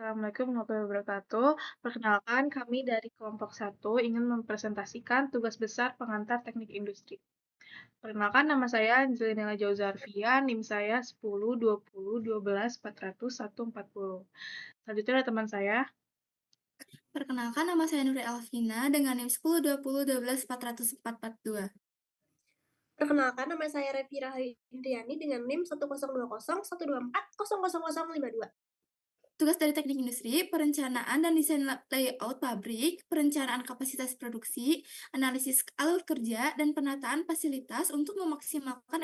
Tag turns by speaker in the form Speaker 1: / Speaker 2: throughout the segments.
Speaker 1: Assalamualaikum warahmatullahi wabarakatuh. Perkenalkan, kami dari kelompok satu ingin mempresentasikan tugas besar pengantar teknik industri. Perkenalkan, nama saya Angelina Jauzarfia, NIM saya 10 20 12 400 140. Selanjutnya ada teman saya.
Speaker 2: Perkenalkan, nama saya Nuri Alvina dengan NIM 10 20 12 400 442.
Speaker 3: Perkenalkan, nama saya Revi Rahindriani dengan NIM 10201224000052.
Speaker 2: Tugas dari teknik industri, perencanaan dan desain layout pabrik, perencanaan kapasitas produksi, analisis alur kerja, dan penataan fasilitas untuk memaksimalkan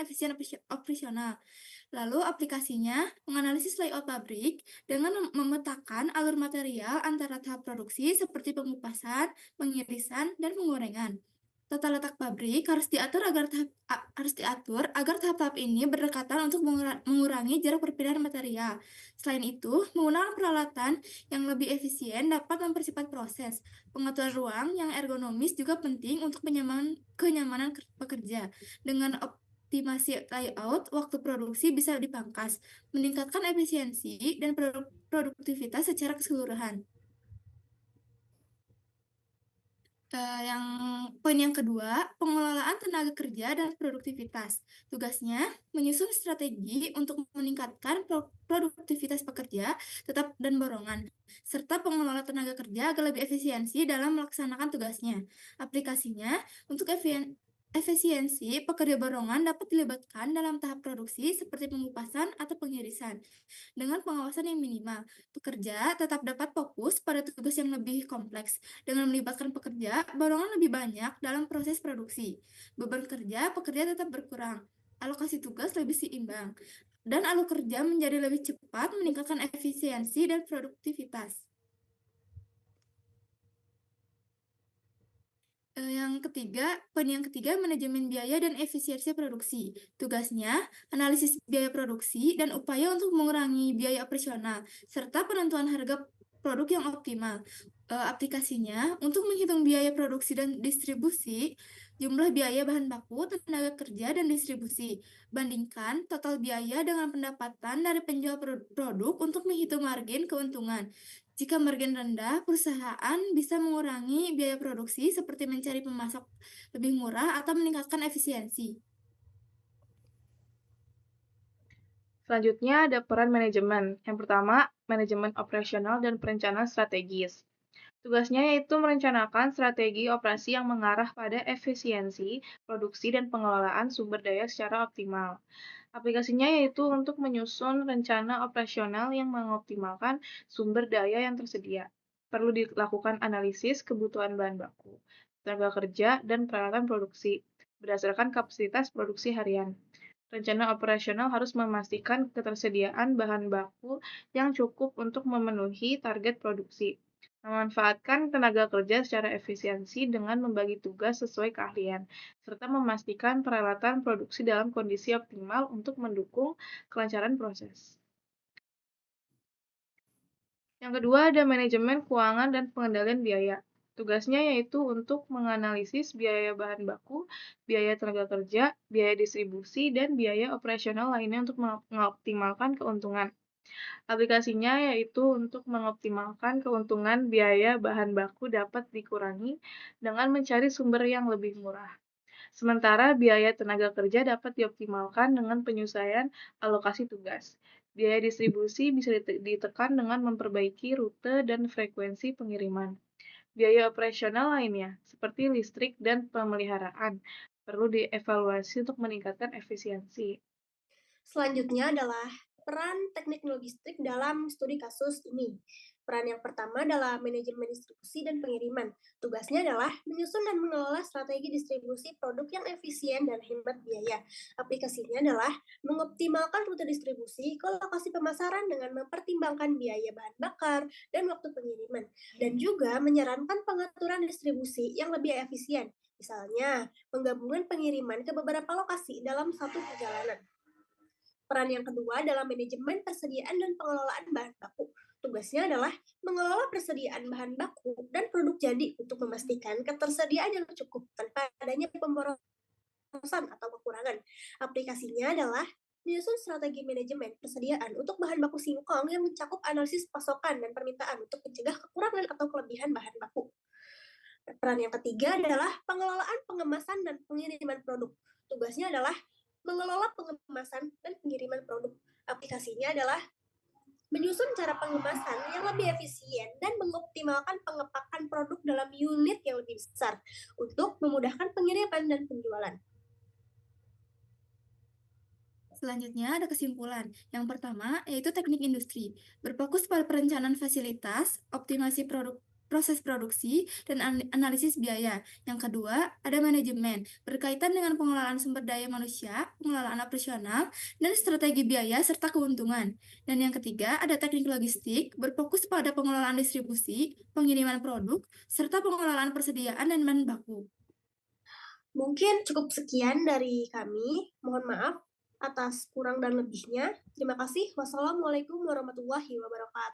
Speaker 2: operasional. Lalu aplikasinya, menganalisis layout pabrik dengan memetakan alur material antara tahap produksi seperti pengupasan, pengirisan, dan penggorengan. Tata letak pabrik harus diatur agar tahap-tahap ini berdekatan untuk mengurangi jarak perpindahan material. Selain itu, menggunakan peralatan yang lebih efisien dapat mempercepat proses. Pengaturan ruang yang ergonomis juga penting untuk kenyamanan pekerja. Dengan optimasi layout, waktu produksi bisa dipangkas, meningkatkan efisiensi dan produktivitas secara keseluruhan. Yang poin yang kedua, pengelolaan tenaga kerja dan produktivitas. Tugasnya menyusun strategi untuk meningkatkan produktivitas pekerja tetap dan borongan, serta pengelola tenaga kerja agar lebih efisiensi dalam melaksanakan tugasnya. Aplikasinya untuk efisiensi pekerja borongan dapat dilibatkan dalam tahap produksi seperti pengupasan atau pengirisan. Dengan pengawasan yang minimal, pekerja tetap dapat fokus pada tugas yang lebih kompleks. Dengan melibatkan pekerja, barongan lebih banyak dalam proses produksi. Beban kerja pekerja tetap berkurang. Alokasi tugas lebih seimbang. Dan alur kerja menjadi lebih cepat, meningkatkan efisiensi dan produktivitas. Poin yang ketiga, manajemen biaya dan efisiensi produksi. Tugasnya, analisis biaya produksi dan upaya untuk mengurangi biaya operasional, serta penentuan harga produk yang optimal. Aplikasinya, untuk menghitung biaya produksi dan distribusi, jumlah biaya bahan baku, tenaga kerja, dan distribusi. Bandingkan total biaya dengan pendapatan dari penjual produk untuk menghitung margin keuntungan. Jika margin rendah, perusahaan bisa mengurangi biaya produksi seperti mencari pemasok lebih murah atau meningkatkan efisiensi.
Speaker 1: Selanjutnya ada peran manajemen. Yang pertama, manajemen operasional dan perencanaan strategis. Tugasnya yaitu merencanakan strategi operasi yang mengarah pada efisiensi, produksi, dan pengelolaan sumber daya secara optimal. Aplikasinya yaitu untuk menyusun rencana operasional yang mengoptimalkan sumber daya yang tersedia. Perlu dilakukan analisis kebutuhan bahan baku, tenaga kerja, dan peralatan produksi berdasarkan kapasitas produksi harian. Rencana operasional harus memastikan ketersediaan bahan baku yang cukup untuk memenuhi target produksi. Memanfaatkan tenaga kerja secara efisiensi dengan membagi tugas sesuai keahlian, serta memastikan peralatan produksi dalam kondisi optimal untuk mendukung kelancaran proses. Yang kedua ada manajemen keuangan dan pengendalian biaya. Tugasnya yaitu untuk menganalisis biaya bahan baku, biaya tenaga kerja, biaya distribusi, dan biaya operasional lainnya untuk mengoptimalkan keuntungan. Aplikasinya yaitu untuk mengoptimalkan keuntungan biaya bahan baku dapat dikurangi dengan mencari sumber yang lebih murah. Sementara biaya tenaga kerja dapat dioptimalkan dengan penyelesaian alokasi tugas. Biaya distribusi bisa ditekan dengan memperbaiki rute dan frekuensi pengiriman. Biaya operasional lainnya, seperti listrik dan pemeliharaan, perlu dievaluasi untuk meningkatkan efisiensi.
Speaker 3: Selanjutnya adalah peran teknik logistik dalam studi kasus ini. Peran yang pertama adalah manajemen distribusi dan pengiriman. Tugasnya adalah menyusun dan mengelola strategi distribusi produk yang efisien dan hemat biaya. Aplikasinya adalah mengoptimalkan rute distribusi ke lokasi pemasaran dengan mempertimbangkan biaya bahan bakar dan waktu pengiriman. Dan juga menyarankan pengaturan distribusi yang lebih efisien. Misalnya, penggabungan pengiriman ke beberapa lokasi dalam satu perjalanan. Peran yang kedua adalah manajemen persediaan dan pengelolaan bahan baku. Tugasnya adalah mengelola persediaan bahan baku dan produk jadi untuk memastikan ketersediaan yang cukup tanpa adanya pemborosan atau kekurangan. Aplikasinya adalah Menyusun strategi manajemen persediaan untuk bahan baku singkong yang mencakup analisis pasokan dan permintaan untuk mencegah kekurangan atau kelebihan bahan baku. Peran yang ketiga adalah pengelolaan pengemasan dan pengiriman produk. Tugasnya adalah mengelola pengemasan dan pengiriman produk. Aplikasinya adalah menyusun cara pengemasan yang lebih efisien dan mengoptimalkan pengepakan produk dalam unit yang lebih besar untuk memudahkan pengiriman dan penjualan.
Speaker 2: Selanjutnya ada kesimpulan. Yang pertama yaitu teknik industri, berfokus pada perencanaan fasilitas, optimasi proses produksi, dan analisis biaya. Yang kedua, ada manajemen, berkaitan dengan pengelolaan sumber daya manusia, pengelolaan operasional, dan strategi biaya serta keuntungan. Dan yang ketiga, ada teknik logistik, berfokus pada pengelolaan distribusi, pengiriman produk, serta pengelolaan persediaan dan bahan baku.
Speaker 3: Mungkin cukup sekian dari kami. Mohon maaf atas kurang dan lebihnya. Terima kasih. Wassalamualaikum warahmatullahi wabarakatuh.